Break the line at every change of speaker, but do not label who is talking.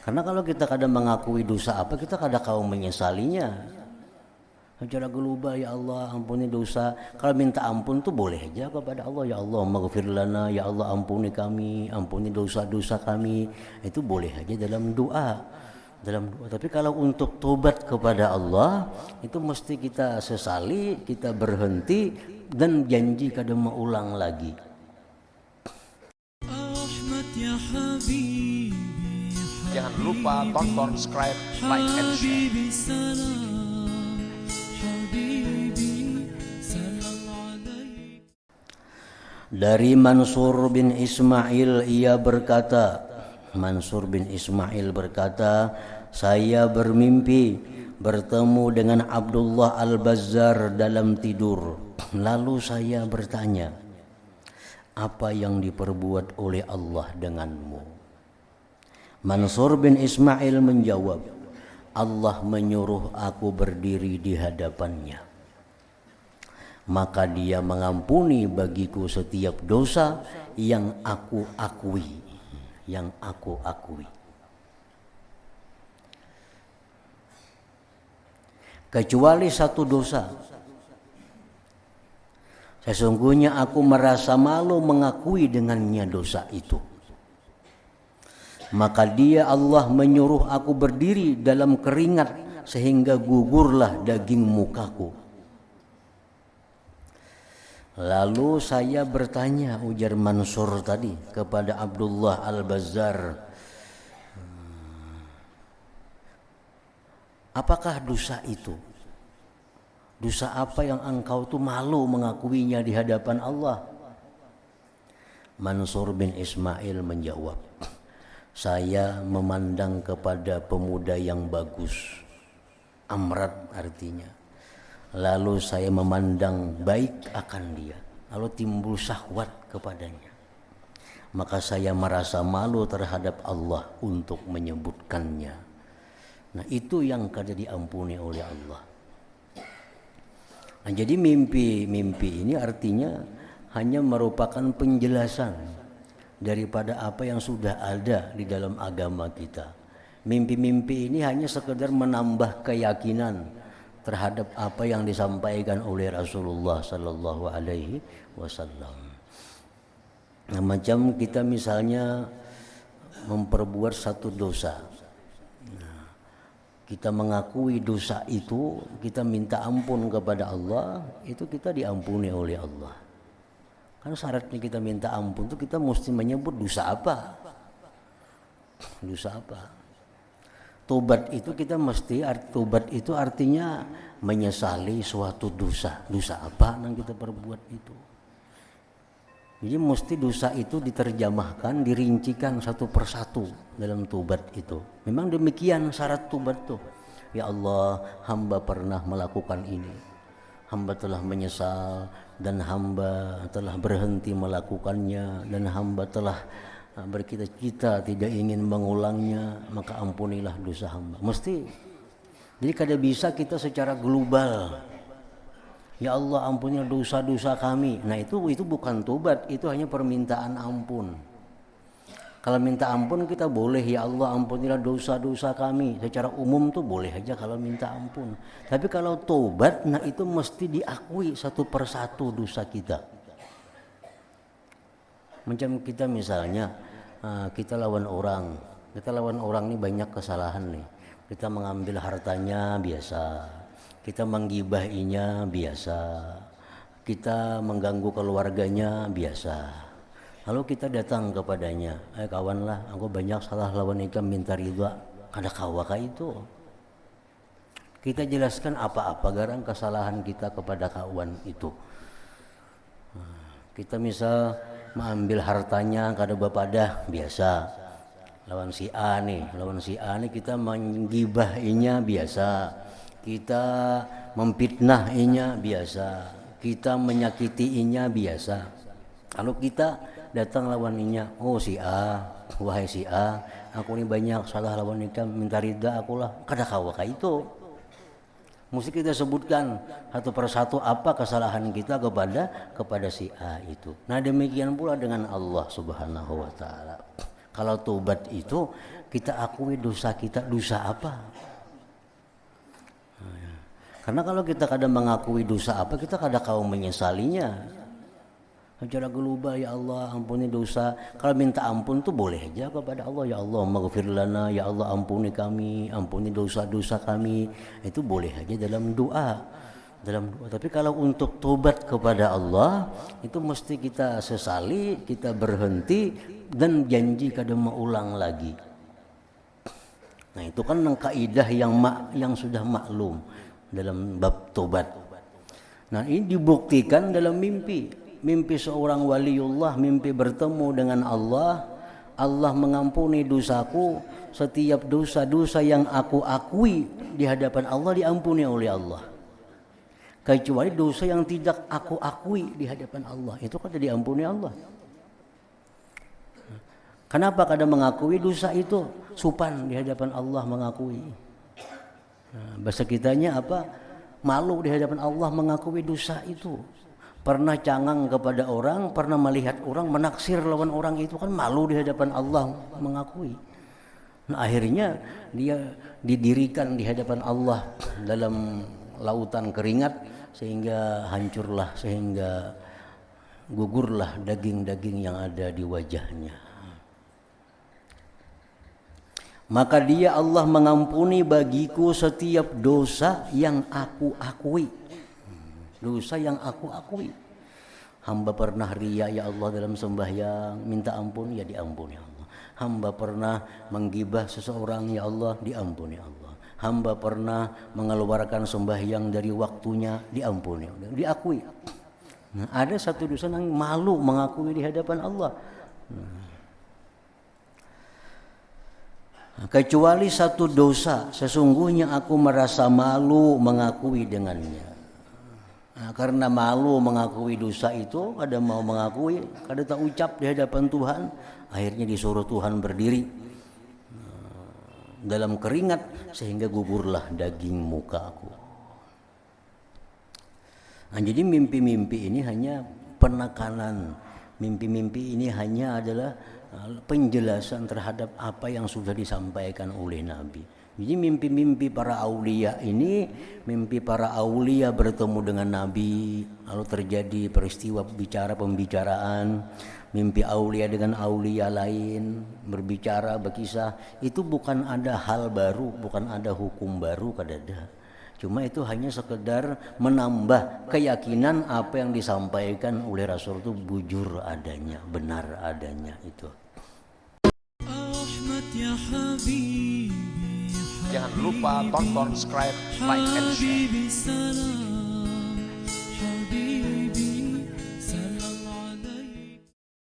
Karena kalau kita kadang mengakui dosa apa, kita kadang kau menyesalinya. Secara global, ya Allah ampuni dosa. Kalau minta ampun tuh boleh aja kepada Allah, ya Allah maghfir lana, ya Allah ampuni kami, ampuni dosa-dosa kami. Itu boleh aja dalam doa. Tapi kalau untuk tobat kepada Allah, itu mesti kita sesali, kita berhenti dan janji kada mau ulang lagi.
Jangan lupa tonton, subscribe, like, and share.
Dari Mansur bin Ismail ia berkata, saya bermimpi bertemu dengan Abdullah Al-Bazzar dalam tidur. Lalu saya bertanya, apa yang diperbuat oleh Allah denganmu? Mansur bin Ismail menjawab, Allah menyuruh aku berdiri di hadapannya. Maka dia mengampuni bagiku setiap dosa yang aku akui. Kecuali satu dosa. Sesungguhnya aku merasa malu mengakui dengannya dosa itu. Maka dia Allah menyuruh aku berdiri dalam keringat sehingga gugurlah daging mukaku. Lalu saya bertanya, ujar Mansur tadi kepada Abdullah Al-Bazzar, apakah dosa itu? Dosa apa yang engkau tuh malu mengakuinya di hadapan Allah? Mansur bin Ismail menjawab, saya memandang kepada pemuda yang bagus, amrat artinya. Lalu saya memandang baik akan dia, lalu timbul syahwat kepadanya. Maka saya merasa malu terhadap Allah untuk menyebutkannya. Nah, itu yang kada diampuni oleh Allah. Nah, jadi mimpi ini artinya hanya merupakan penjelasan daripada apa yang sudah ada di dalam agama kita. Mimpi-mimpi ini hanya sekedar menambah keyakinan terhadap apa yang disampaikan oleh Rasulullah Sallallahu Alaihi Wasallam. Nah, macam kita misalnya memperbuat satu dosa, nah, kita mengakui dosa itu, kita minta ampun kepada Allah, itu kita diampuni oleh Allah. Karena syaratnya kita minta ampun itu kita mesti menyebut dosa apa. Tobat itu kita mesti, tobat itu artinya menyesali suatu dosa. Dosa apa yang kita perbuat itu? Jadi mesti dosa itu diterjemahkan, dirincikan satu persatu dalam tobat itu. Memang demikian syarat tobat tuh. Ya Allah, hamba pernah melakukan ini. Hamba telah menyesal dan hamba telah berhenti melakukannya dan hamba telah bercita-cita tidak ingin mengulangnya, maka ampunilah dosa hamba. Mesti. Jadi kada bisa kita secara global, ya Allah ampunilah dosa-dosa kami. Nah itu bukan tobat, itu hanya permintaan ampun. Kalau minta ampun kita boleh, ya Allah ampunilah dosa-dosa kami. Secara umum tuh boleh aja kalau minta ampun. Tapi kalau tobat, nah itu mesti diakui satu persatu dosa kita. Macam kita misalnya kita lawan orang ini banyak kesalahan nih. Kita mengambil hartanya biasa, kita menggibahinya biasa, kita mengganggu keluarganya biasa. Lalu kita datang kepadanya, kawan lah, aku banyak salah lawan ikam, minta ridha. Kada kawaka itu. Kita jelaskan apa-apa garang kesalahan kita kepada kawan itu. Kita misal mengambil hartanya kada bapadah biasa, lawan si A nih kita menggibahinya biasa, kita memfitnahinya biasa, kita menyakitinya biasa. Lalu kita datang lawannya, oh si A, wahai si A, aku ini banyak salah lawan ikam, minta ridha akulah. Kada kawaka itu. Mesti kita sebutkan satu persatu apa kesalahan kita kepada si A itu. Nah demikian pula dengan Allah Subhanahu wa Ta'ala. Kalau tobat itu kita akui dosa kita, dosa apa? Karena kalau kita kadang mengakui dosa apa, kita kadang kau menyesalinya. Secara global, ya Allah ampuni dosa. Kalau minta ampun tuh boleh aja kepada Allah, ya Allah maghfir lana, ya Allah ampuni kami, ampuni dosa-dosa kami. Itu boleh aja dalam doa. Tapi kalau untuk tobat kepada Allah itu mesti kita sesali, kita berhenti dan janji kada mau ulang lagi. Nah, itu kan kaidah yang sudah maklum dalam bab tobat. Nah, ini dibuktikan dalam mimpi seorang waliullah, mimpi bertemu dengan Allah. Allah mengampuni dosaku, setiap dosa-dosa yang aku akui di hadapan Allah diampuni oleh Allah, kecuali dosa yang tidak aku akui di hadapan Allah, itu kan diampuni Allah. Kenapa kadang mengakui dosa itu supan di hadapan Allah mengakui? Nah, bahasa kitanya apa? Malu di hadapan Allah mengakui dosa itu. Pernah cangang kepada orang, pernah melihat orang menaksir lawan orang, itu kan malu di hadapan Allah mengakui. Nah, akhirnya dia didirikan di hadapan Allah dalam lautan keringat sehingga hancurlah, sehingga gugurlah daging-daging yang ada di wajahnya. Maka dia Allah mengampuni bagiku setiap dosa yang aku akui. Dosa yang aku akui. Hamba pernah riya, ya Allah, dalam sembahyang, minta ampun, ya diampuni Allah. Hamba pernah menggibah seseorang, ya Allah, diampuni Allah. Hamba pernah mengeluarkan sembahyang dari waktunya, diampuni, diakui. Nah, ada satu dosa yang malu mengakui di hadapan Allah. Kecuali satu dosa, sesungguhnya aku merasa malu mengakui dengannya. Nah, karena malu mengakui dosa itu, ada mau mengakui, kada tak ucap di hadapan Tuhan, akhirnya disuruh Tuhan berdiri dalam keringat sehingga gugurlah daging mukaku. Nah, jadi mimpi-mimpi ini hanya penekanan, mimpi-mimpi ini hanya adalah penjelasan terhadap apa yang sudah disampaikan oleh Nabi. Jadi mimpi-mimpi para aulia ini, mimpi para aulia bertemu dengan Nabi, lalu terjadi peristiwa pembicaraan, mimpi aulia dengan aulia lain, berbicara, berkisah, itu bukan ada hal baru, bukan ada hukum baru, kadada. Cuma itu hanya sekedar menambah keyakinan apa yang disampaikan oleh Rasul itu bujur adanya, benar adanya itu.
Jangan lupa tonton, subscribe, like, and share.